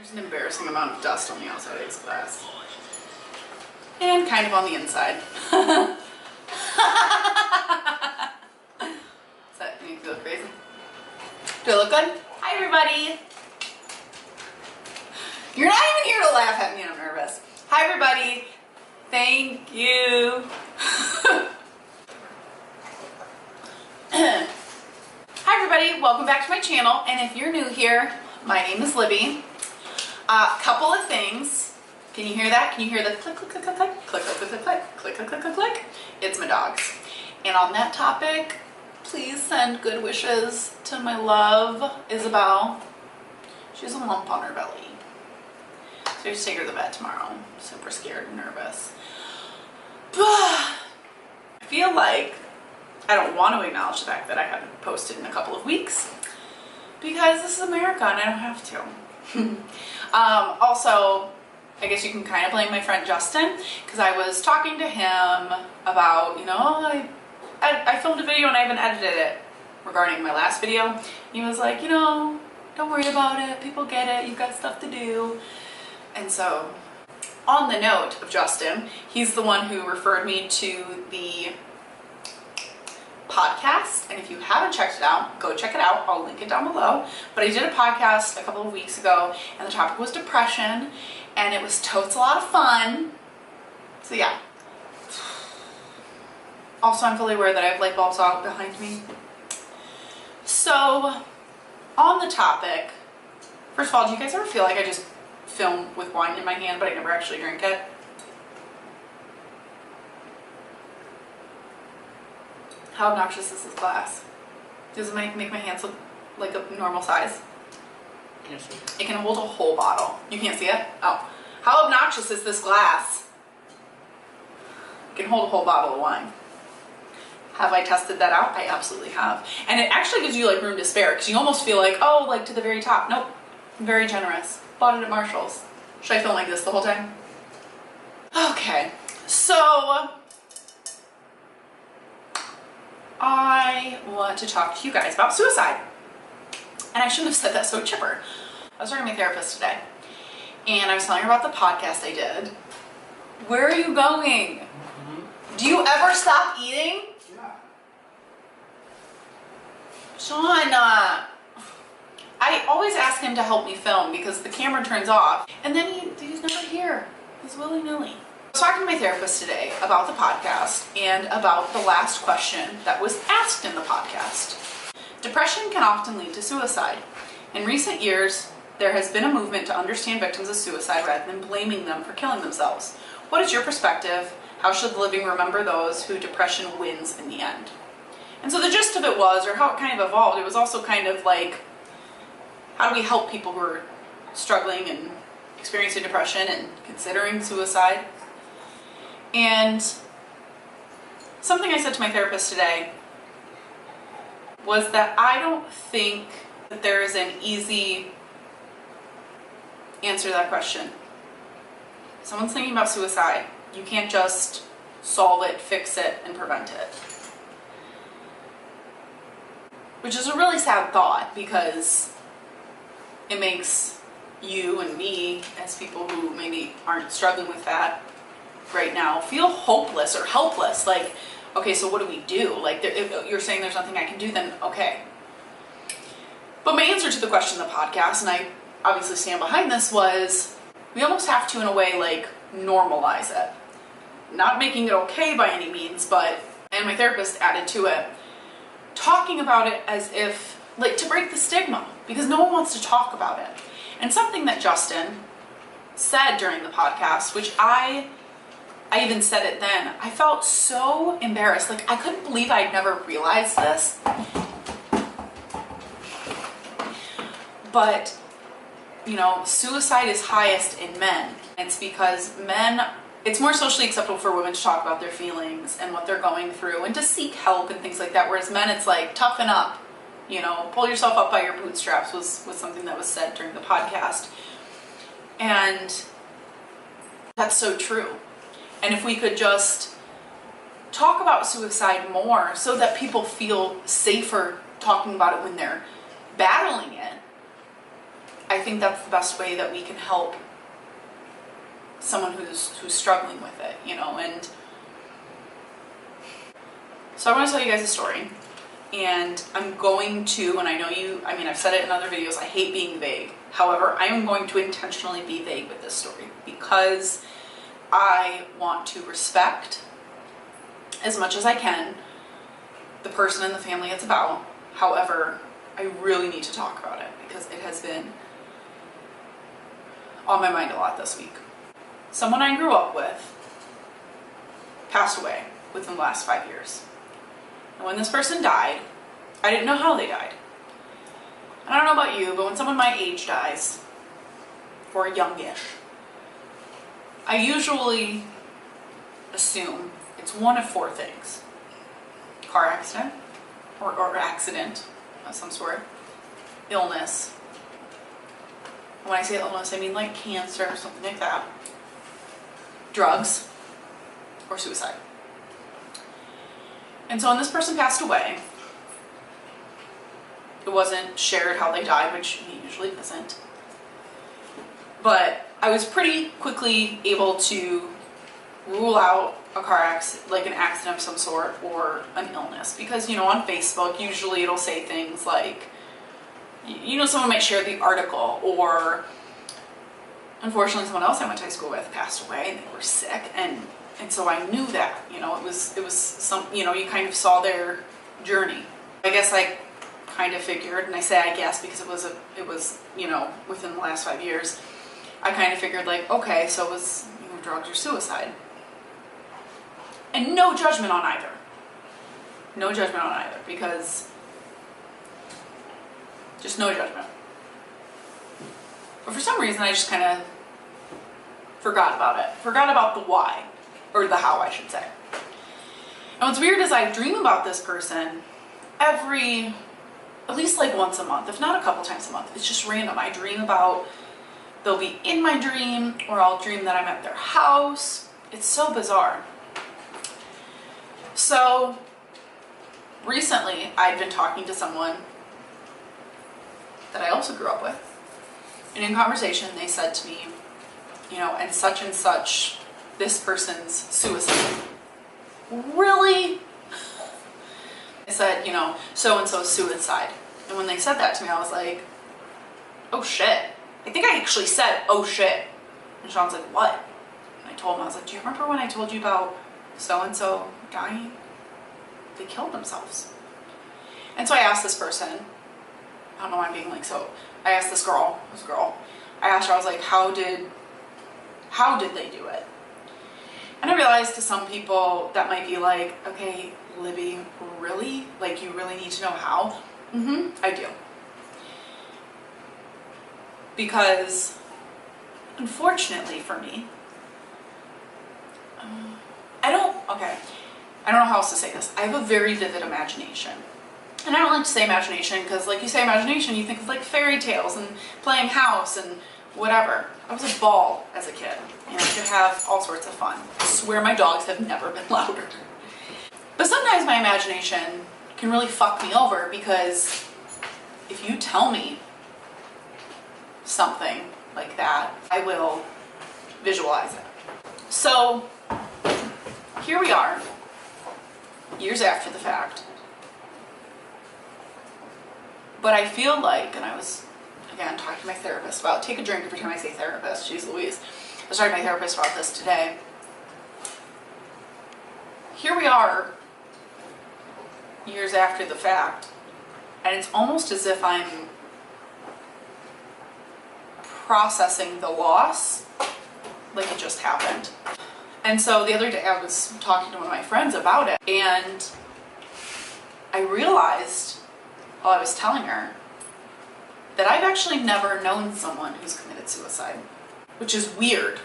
There's an embarrassing amount of dust on the outside of this glass. And kind of on the inside. Does that make me feel crazy? Do I look good? Hi everybody! You're not even here to laugh at me, I'm nervous. Hi everybody! Thank you! Hi everybody, welcome back to my channel, and if you're new here, my name is Libby. Couple of things. Can you hear that? Can you hear the click, click, click, click, click, click, click, click, click, click, click, click, click, click? It's my dogs. And on that topic, please send good wishes to my love, Isabel. She has a lump on her belly. So I have to take her to the vet tomorrow. I'm super scared and nervous. I feel like I don't want to acknowledge the fact that I haven't posted in a couple of weeks because this is America and I don't have to. Also, I guess you can kind of blame my friend Justin because I was talking to him about, I filmed a video and I haven't edited it regarding my last video. He was like, don't worry about it. People get it. You've got stuff to do. And so, on the note of Justin, he's the one who referred me to the podcast, and if you haven't checked it out, go check it out. I'll link it down below. But I did a podcast a couple of weeks ago, and the topic was depression, and it was totes a lot of fun. So yeah. Also, I'm fully aware that I have light bulbs out behind me. So, on the topic, first of all, do you guys ever feel like I just film with wine in my hand, but I never actually drink it? How obnoxious is this glass? Does it make my hands look like a normal size? Yes. It can hold a whole bottle. You can't see it? Oh. How obnoxious is this glass? It can hold a whole bottle of wine. Have I tested that out? I absolutely have. And it actually gives you like room to spare because you almost feel like, oh, like to the very top. Nope. I'm very generous. Bought it at Marshall's. Should I film like this the whole time? Okay. So I want to talk to you guys about suicide. And I shouldn't have said that so chipper. I was talking to my therapist today, and I was telling her about the podcast I did. Where are you going? Mm-hmm. Do you ever stop eating? Yeah. Sean, I always ask him to help me film because the camera turns off, and then he's never here. He's willy-nilly. I was talking to my therapist today about the podcast and about the last question that was asked in the podcast. Depression can often lead to suicide. In recent years, there has been a movement to understand victims of suicide rather than blaming them for killing themselves. What is your perspective? How should the living remember those who depression wins in the end? And so the gist of it was, or how it kind of evolved, it was also kind of like, how do we help people who are struggling and experiencing depression and considering suicide? And something I said to my therapist today was that I don't think that there is an easy answer to that question. If someone's thinking about suicide, you can't just solve it, fix it, and prevent it. Which is a really sad thought because it makes you and me, as people who maybe aren't struggling with that right now, feel hopeless or helpless. Like, okay, so what do we do? Like, if you're saying there's nothing I can do, then okay. But my answer to the question in the podcast, and I obviously stand behind this, was we almost have to, in a way, like, normalize it. Not making it okay by any means, but, and my therapist added to it, talking about it as if, like, to break the stigma, because no one wants to talk about it. And something that Justin said during the podcast, which I even said it then, I felt so embarrassed. Like, I couldn't believe I'd never realized this. But, suicide is highest in men. It's because men, it's more socially acceptable for women to talk about their feelings and what they're going through and to seek help and things like that. Whereas men, it's like, toughen up. Pull yourself up by your bootstraps was something that was said during the podcast. And that's so true. And if we could just talk about suicide more so that people feel safer talking about it when they're battling it, I think that's the best way that we can help someone who's struggling with it, you know. And so I want to tell you guys a story, and I'm going to, and I know you, I mean, I've said it in other videos, I hate being vague. However, I am going to intentionally be vague with this story because I want to respect, as much as I can, the person and the family it's about. However, I really need to talk about it because it has been on my mind a lot this week. Someone I grew up with passed away within the last 5 years. And when this person died, I didn't know how they died. And I don't know about you, but when someone my age dies, or youngish, I usually assume it's one of 4 things. Car accident, or accident of some sort, illness. When I say illness, I mean like cancer or something like that. Drugs, or suicide. And so when this person passed away, it wasn't shared how they died, which it usually isn't. But I was pretty quickly able to rule out a car accident, like an accident of some sort, or an illness. Because, you know, on Facebook, usually it'll say things like, you know, someone might share the article, or unfortunately someone else I went to high school with passed away and they were sick, and so I knew that, you know, it was some, you know, you kind of saw their journey. I guess I kind of figured, and I say I guess because it was, you know, within the last 5 years, I kind of figured like, okay, so it was, you know, drugs or suicide. And no judgment on either. No judgment on either, because just no judgment. But for some reason, I just kind of forgot about it. Forgot about the why, or the how, I should say. And what's weird is I dream about this person at least like once a month, if not a couple times a month. It's just random. I dream about, they'll be in my dream, or I'll dream that I'm at their house. It's so bizarre. So recently, I'd been talking to someone that I also grew up with. And in conversation, they said to me, you know, and such, this person's suicide. Really? I said, you know, so-and-so's suicide. And when they said that to me, I was like, oh shit. I think I actually said, oh shit. And Sean's like, what? And I told him, I was like, do you remember when I told you about so-and-so dying? They killed themselves. And so I asked this person, I don't know why I'm being like so, I asked this girl, I asked her, I was like, how did they do it? And I realized to some people that might be like, okay, Libby, really? Like, you really need to know how? I do. Because, unfortunately for me, I don't know how else to say this. I have a very vivid imagination. And I don't like to say imagination because, like, you say imagination, you think of like fairy tales and playing house and whatever. I was a ball as a kid, and I could have all sorts of fun. I swear my dogs have never been louder. But sometimes my imagination can really fuck me over, because if you tell me something like that, I will visualize it. So here we are, years after the fact. But I feel like, and I was, again, talking to my therapist about, take a drink every time I say therapist, jeez Louise. I was talking to my therapist about this today. Here we are, years after the fact, and it's almost as if I'm processing the loss like it just happened. And so the other day I was talking to one of my friends about it, and I realized while I was telling her that I've actually never known someone who's committed suicide, which is weird.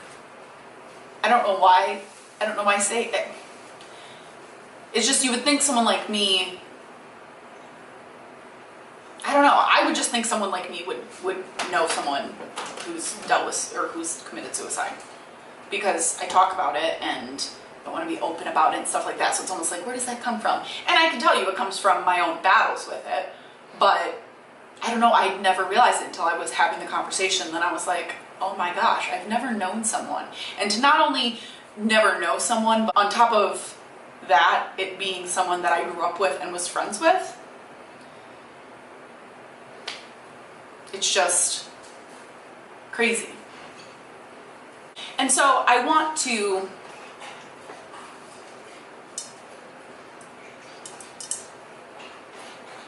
I don't know why I say it. It's just, you would think someone like me, I don't know, I would just think someone like me would know someone who's dealt with, or who's committed suicide, because I talk about it and I want to be open about it and stuff like that. So it's almost like, where does that come from? And I can tell you it comes from my own battles with it, but I don't know, I never realized it until I was having the conversation. Then I was like, oh my gosh, I've never known someone. And to not only never know someone, but on top of that, it being someone that I grew up with and was friends with, it's just crazy. And so I want to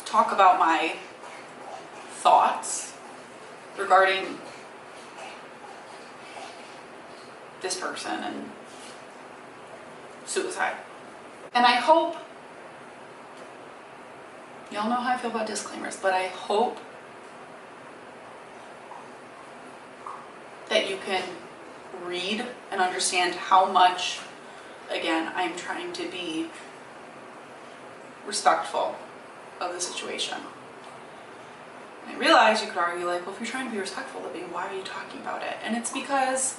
talk about my thoughts regarding this person and suicide. And I hope, y'all know how I feel about disclaimers, but I hope that you can read and understand how much, again, I'm trying to be respectful of the situation. And I realize you could argue like, well, if you're trying to be respectful, then why are you talking about it? And it's because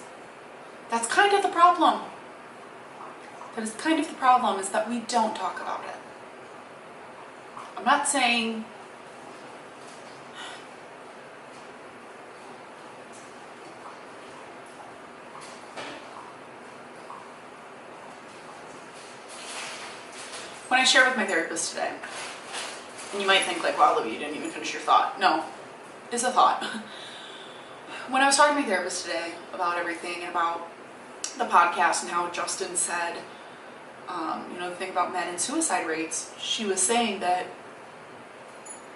that's kind of the problem. That is kind of the problem, is that we don't talk about it. I'm not saying when I share with my therapist today, and you might think like, wow, Libby, you didn't even finish your thought. No, it's a thought. When I was talking to my therapist today about everything and about the podcast and how Justin said, the thing about men and suicide rates, she was saying that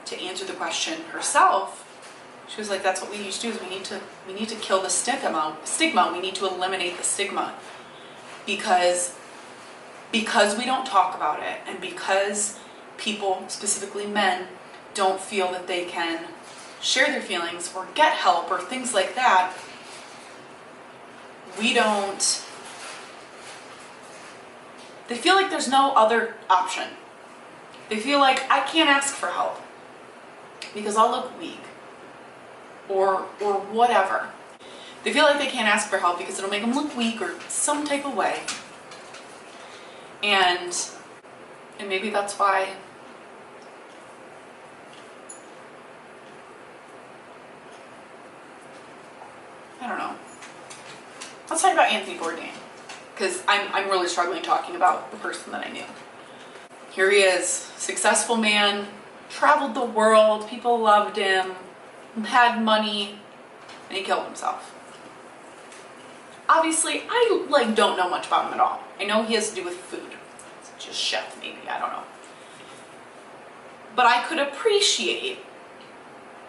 to answer the question herself, she was like, that's what we need to do, is we need to kill the stigma. We need to eliminate the stigma, because we don't talk about it, and because people, specifically men, don't feel that they can share their feelings or get help or things like that, they feel like there's no other option. They feel like, I can't ask for help because I'll look weak or whatever. They feel like they can't ask for help because it'll make them look weak or some type of way. And maybe that's why I don't know. Let's talk about Anthony Bourdain, because I'm really struggling talking about the person that I knew. Here he is, successful man, traveled the world, people loved him, had money, and he killed himself. Obviously, I don't know much about him at all. I know he has to do with food. It's just chef, maybe, I don't know. But I could appreciate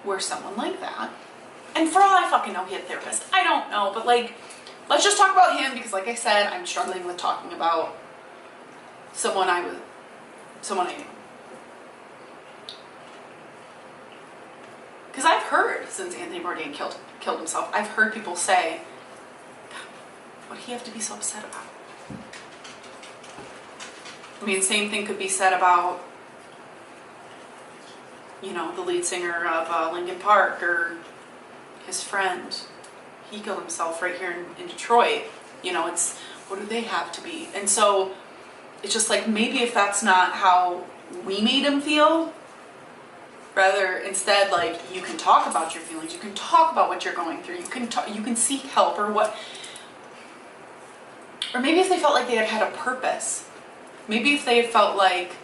where someone like that, and for all I fucking know, he had a therapist. I don't know, but let's just talk about him, because like I said, I'm struggling with talking about someone I knew. Because I've heard, since Anthony Bourdain killed himself, I've heard people say, what did he have to be so upset about? I mean, same thing could be said about, the lead singer of Linkin Park, or his friend. He killed himself right here in Detroit. It's, what do they have to be? And so it's just like, maybe if that's not how we made him feel, rather instead, like, you can talk about your feelings, you can talk about what you're going through, you can seek help, or maybe if they felt like they had a purpose, maybe if they had felt like,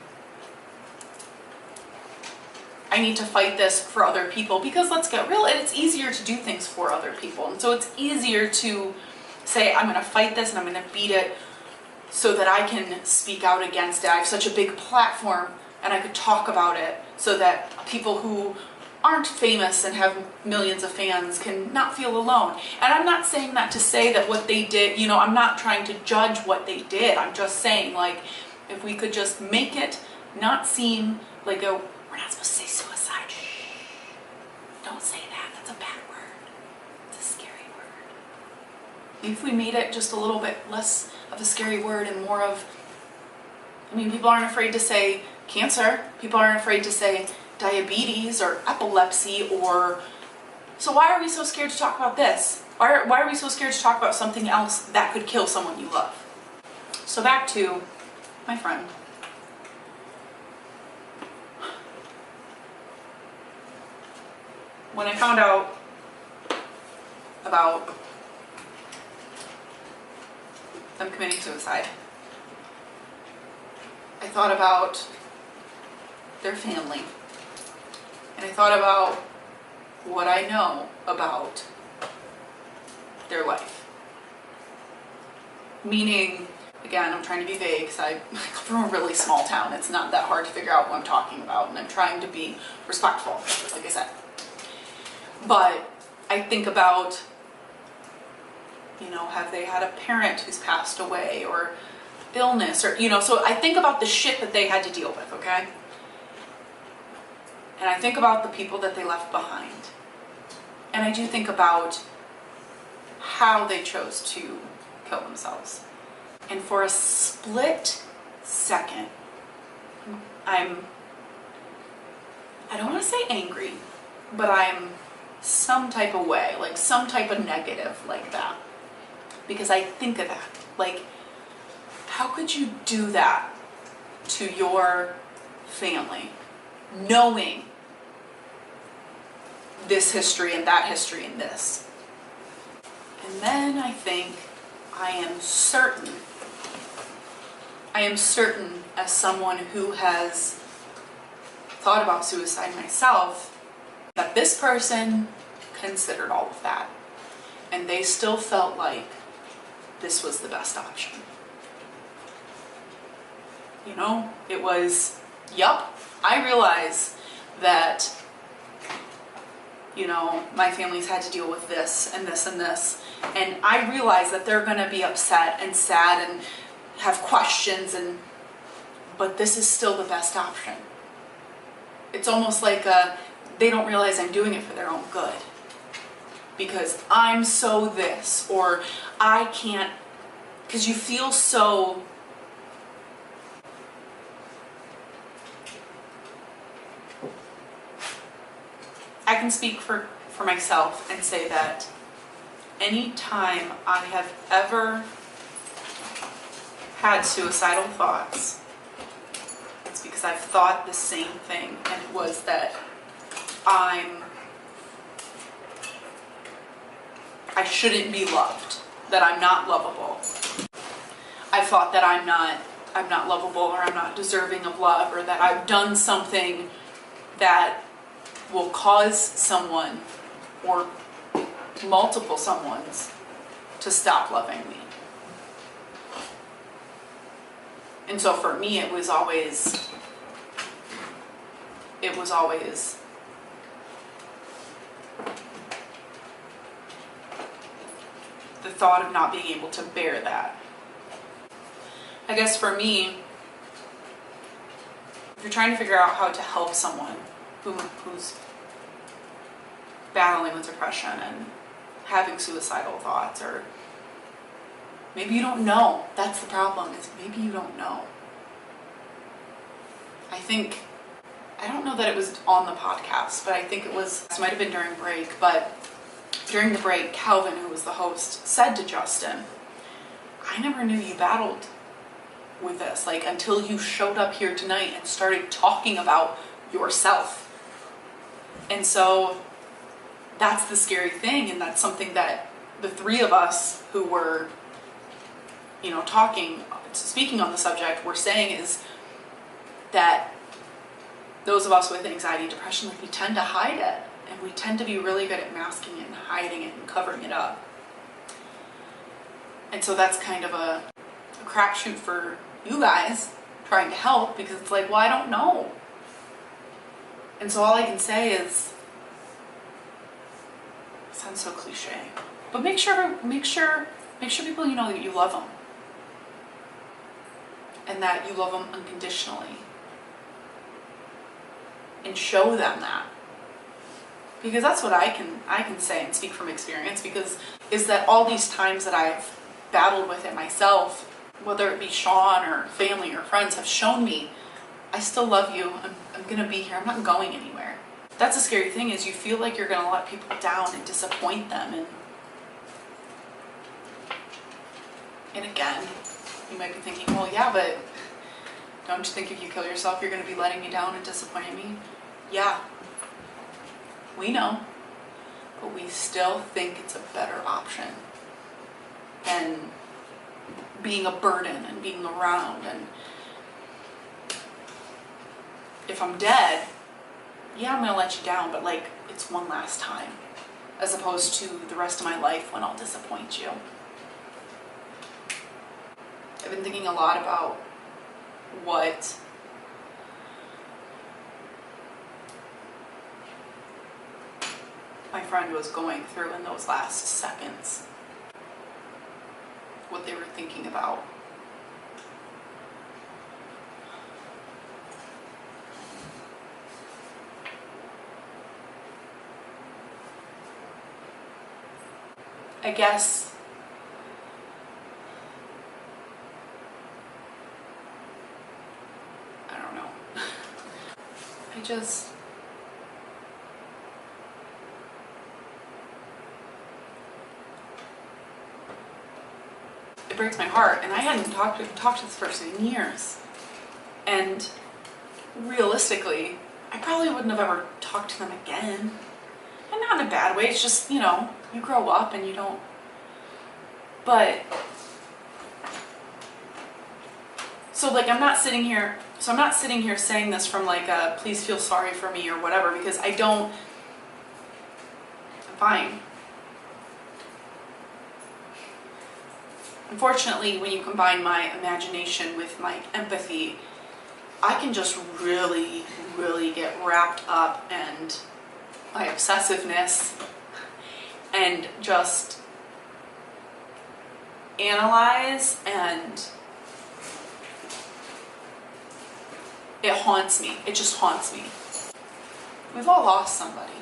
I need to fight this for other people, because let's get real, it's easier to do things for other people. And so it's easier to say, I'm going to fight this and I'm going to beat it so that I can speak out against it. I have such a big platform and I could talk about it so that people who aren't famous and have millions of fans can not feel alone. And I'm not saying that to say that what they did, I'm not trying to judge what they did. I'm just saying, like, if we could just make it not seem like we're not supposed to say suicide. Shh. Don't say that. That's a bad word. It's a scary word. Maybe if we made it just a little bit less of a scary word and more of, people aren't afraid to say cancer. People aren't afraid to say diabetes or epilepsy, so why are we so scared to talk about this? Why are we so scared to talk about something else that could kill someone you love? So back to my friend. when I found out about them committing suicide, I thought about their family, and I thought about what I know about their life. Meaning, again, I'm trying to be vague because I come from a really small town. It's not that hard to figure out what I'm talking about, and I'm trying to be respectful, like I said. But I think about, you know, have they had a parent who's passed away, or illness, or, you know, so I think about the shit that they had to deal with, okay? And I think about the people that they left behind. And I do think about how they chose to kill themselves. And for a split second, I don't want to say angry, but I'm some type of way, like some type of negative like that. Because I think of that, like, how could you do that to your family, knowing this history and that history and this? And then I think I am certain as someone who has thought about suicide myself, that this person considered all of that, and they still felt like this was the best option. You know, it was, yup, I realize that, you know, my family's had to deal with this and this and this, and I realize that they're going to be upset and sad and have questions, but this is still the best option. It's almost like they don't realize I'm doing it for their own good, because I'm so this, or I can't, because you feel so, I can speak for myself and say that anytime I have ever had suicidal thoughts, it's because I've thought the same thing, and it was that I shouldn't be loved, that I'm not lovable. I thought that I'm not lovable, or I'm not deserving of love, or that I've done something that will cause someone or multiple someones to stop loving me. And so for me, it was always the thought of not being able to bear that. I guess for me, if you're trying to figure out how to help someone who's battling with depression and having suicidal thoughts, or maybe you don't know. That's the problem, is maybe you don't know. I don't know that it was on the podcast, but I think it might have been during break, but during the break, Calvin, who was the host, said to Justin, I never knew you battled with this, like, until you showed up here tonight and started talking about yourself. And so that's the scary thing, and that's something that the three of us who were, you know, speaking on the subject, were saying is that those of us with anxiety and depression, like, we tend to hide it, and we tend to be really good at masking it and hiding it and covering it up. And so that's kind of a crapshoot for you guys trying to help, because it's like, well, I don't know. And so all I can say is, it sounds so cliche, but make sure people, you know, that you love them, and that you love them unconditionally, and show them that. Because that's what I can say and speak from experience, because is that all these times that I've battled with it myself, whether it be Sean or family or friends, have shown me I still love you. I'm gonna be here. I'm not going anywhere. That's a scary thing, is you feel like you're gonna let people down and disappoint them. And again, you might be thinking, well, yeah, but don't you think if you kill yourself, you're gonna be letting me down and disappointing me? Yeah, we know. but we still think it's a better option than being a burden and being around. And if I'm dead, yeah, I'm gonna let you down, but like, it's one last time, as opposed to the rest of my life when I'll disappoint you. I've been thinking a lot about what my friend was going through in those last seconds, what they were thinking about. I guess I don't know. It breaks my heart, and I hadn't talked to this person in years. And realistically, I probably wouldn't have ever talked to them again. And not in a bad way, it's just, you know, you grow up and you don't, but, so like I'm not sitting here saying this from like a please feel sorry for me or whatever, because I don't, I'm fine. Unfortunately, when you combine my imagination with my empathy, I can just really, really get wrapped up and my obsessiveness and just analyze, and it haunts me. It just haunts me. We've all lost somebody.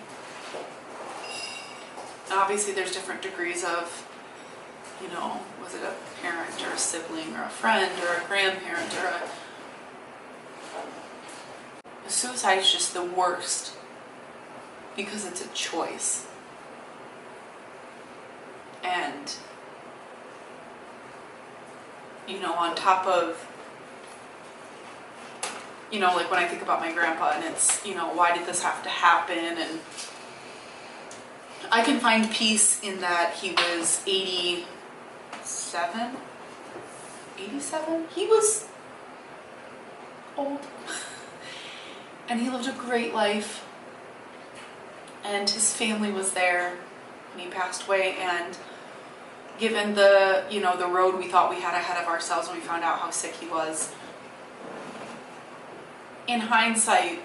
And obviously there's different degrees of, you know, was it a parent or a sibling or a friend or a grandparent or a suicide is just the worst because it's a choice. And, you know, on top of, you know, like when I think about my grandpa and it's, you know, why did this have to happen? And I can find peace in that he was 87? He was old. And he lived a great life. And his family was there when he passed away. And given the, you know, the road we thought we had ahead of ourselves when we found out how sick he was, in hindsight,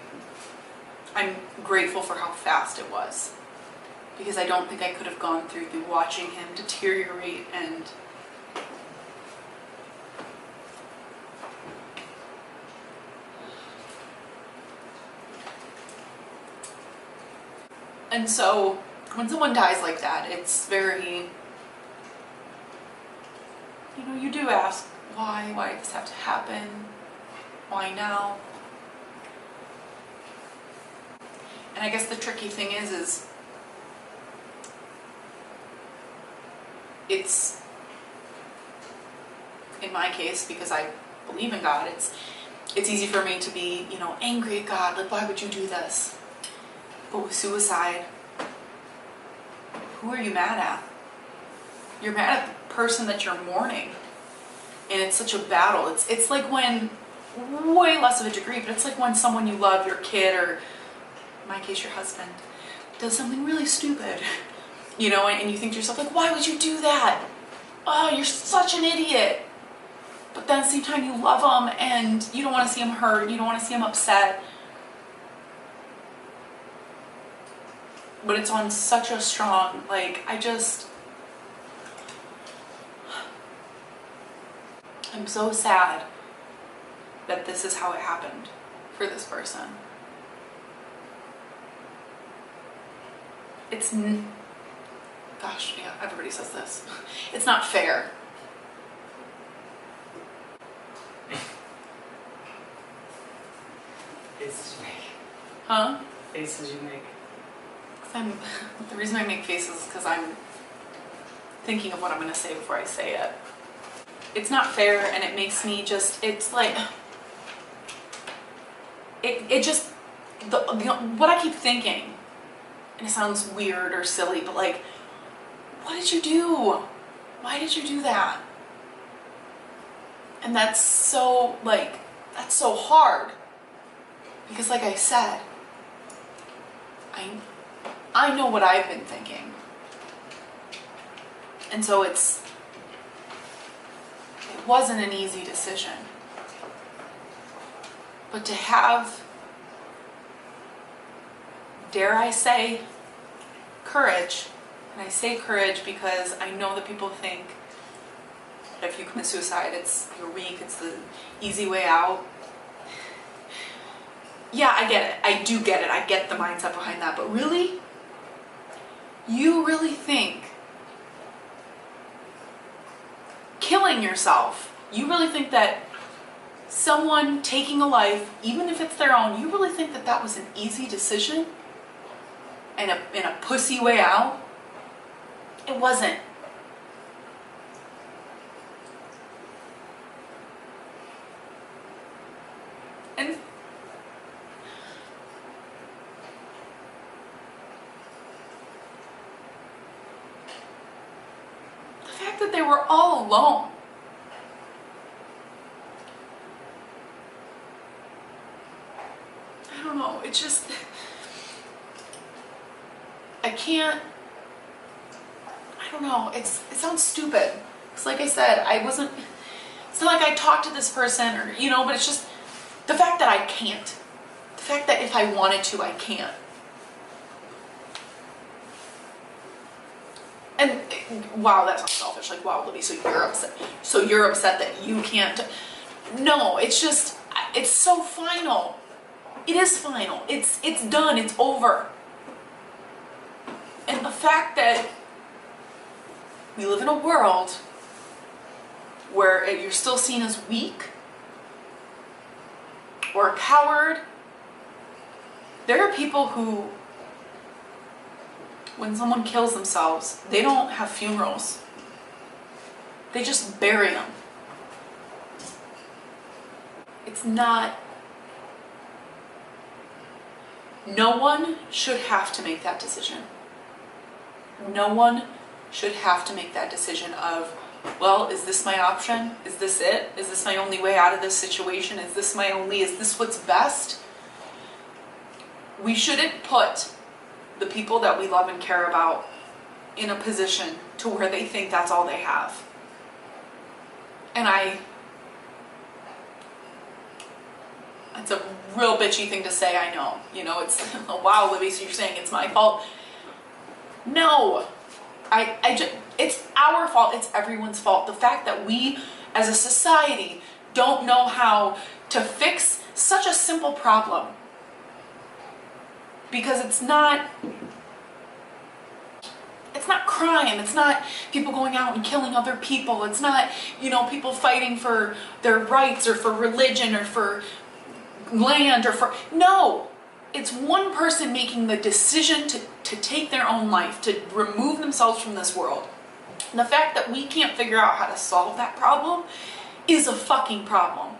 I'm grateful for how fast it was. Because I don't think I could have gone through the watching him deteriorate and so when someone dies like that, it's very, you know, you do ask, why did this have to happen? Why now? And I guess the tricky thing is it's, in my case, because I believe in God, it's easy for me to be, you know, angry at God, like, why would you do this? But with suicide, who are you mad at? You're mad at the person that you're mourning. And it's such a battle. It's like when, way less of a degree, but it's like when someone you love, your kid, or in my case, your husband, does something really stupid. You know, and you think to yourself, like, why would you do that? Oh, you're such an idiot. But then at the same time, you love him and you don't want to see him hurt. You don't want to see him upset. But it's on such a strong, like, I'm so sad that this is how it happened for this person. It's, gosh, yeah, everybody says this. It's not fair. Faces you make. Huh? Faces you make. The reason I make faces is because I'm thinking of what I'm going to say before I say it. It's not fair, and it makes me just, it's like, it just, what I keep thinking And it sounds weird or silly, but like, what did you do? Why did you do that? And that's so hard. Because like I said, I know what I've been thinking. And so it wasn't an easy decision. But to have, dare I say, courage, and I say courage because I know that people think that if you commit suicide, you're weak, it's the easy way out. Yeah, I get it. I do get it. I get the mindset behind that. But really? You really think killing yourself, you really think that someone taking a life, even if it's their own, you really think that that was an easy decision? And a pussy way out? It wasn't. And the fact that they were all alone. I don't know, it's just, I can't, I don't know, it sounds stupid. Because like I said, it's not like I talked to this person or, but it's just the fact that I can't. The fact that if I wanted to, I can't. And wow, that sounds selfish. Like, wow, Libby, so you're upset. So you're upset that you can't. No, it's just, it's so final. It is final. It's done. It's over. And the fact that we live in a world where you're still seen as weak or a coward. There are people who, when someone kills themselves, they don't have funerals. They just bury them. It's not. No one should have to make that decision. No one should have to make that decision of, well, is this my option? Is this it? Is this my only way out of this situation? Is this what's best? We shouldn't put the people that we love and care about in a position to where they think that's all they have. And it's a real bitchy thing to say, I know. It's, oh, wow, Libby, so you're saying it's my fault? No. It's our fault. It's everyone's fault. The fact that we, as a society, don't know how to fix such a simple problem. Because it's not crime. It's not people going out and killing other people. It's not, people fighting for their rights or for religion or for land or for, no. It's one person making the decision to take their own life, to remove themselves from this world. And the fact that we can't figure out how to solve that problem is a fucking problem.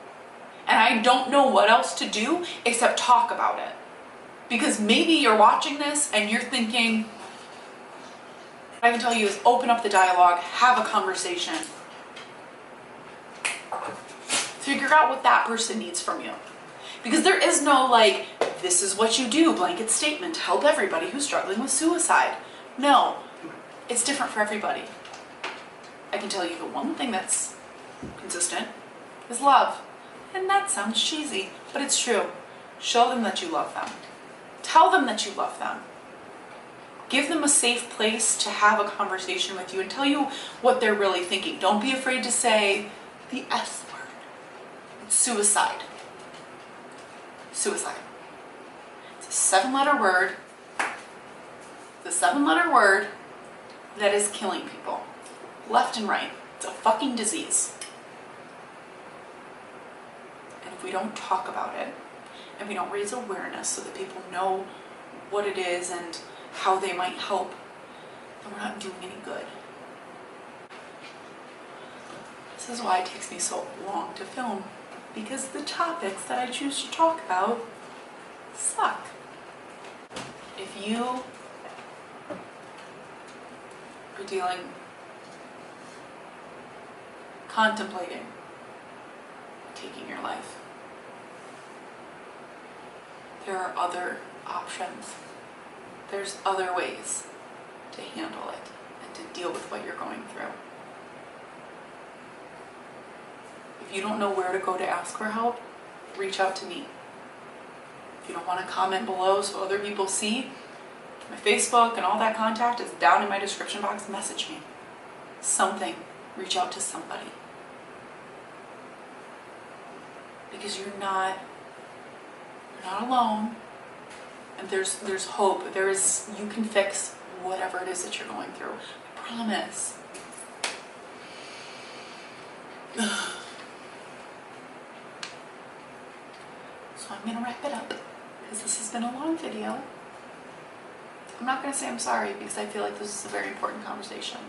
And I don't know what else to do except talk about it. Because maybe you're watching this and you're thinking, what I can tell you is open up the dialogue, have a conversation. Figure out what that person needs from you. Because there is no this is what you do, blanket statement, help everybody who's struggling with suicide. No, it's different for everybody. I can tell you the one thing that's consistent is love. And that sounds cheesy, but it's true. Show them that you love them. Tell them that you love them. Give them a safe place to have a conversation with you and tell you what they're really thinking. Don't be afraid to say the S word. It's suicide. Suicide. It's a 7-letter word. It's a 7-letter word that is killing people. Left and right. It's a fucking disease. And if we don't talk about it, and we don't raise awareness so that people know what it is and how they might help, then we're not doing any good. This is why it takes me so long to film, because the topics that I choose to talk about suck. If you you're contemplating taking your life, there are other options. There's other ways to handle it and to deal with what you're going through. If you don't know where to go to ask for help, reach out to me. If you don't want to comment below so other people see, my Facebook and all that contact is down in my description box. Message me. Something. Reach out to somebody. Because you're not alone. And there's hope. You can fix whatever it is that you're going through. I promise. So I'm gonna wrap it up because this has been a long video. I'm not gonna say I'm sorry because I feel like this is a very important conversation.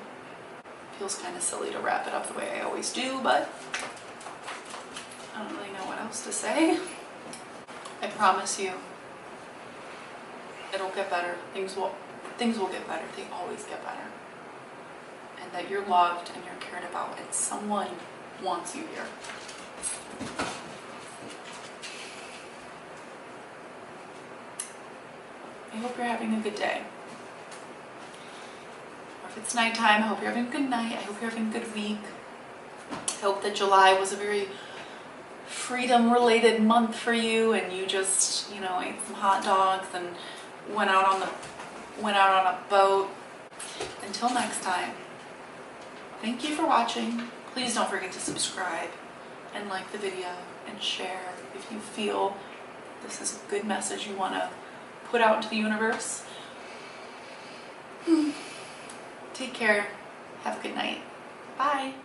It feels kind of silly to wrap it up the way I always do, but I don't really know what else to say. I promise you, it'll get better. Things will get better. They always get better. And that you're loved and you're cared about and someone wants you here. I hope you're having a good day. Or if it's nighttime, I hope you're having a good night. I hope you're having a good week. I hope that July was a very freedom-related month for you and you just, ate some hot dogs and went out on a boat. Until next time, thank you for watching. Please don't forget to subscribe and like the video and share if you feel this is a good message you want to put out into the universe. Take care. Have a good night. Bye.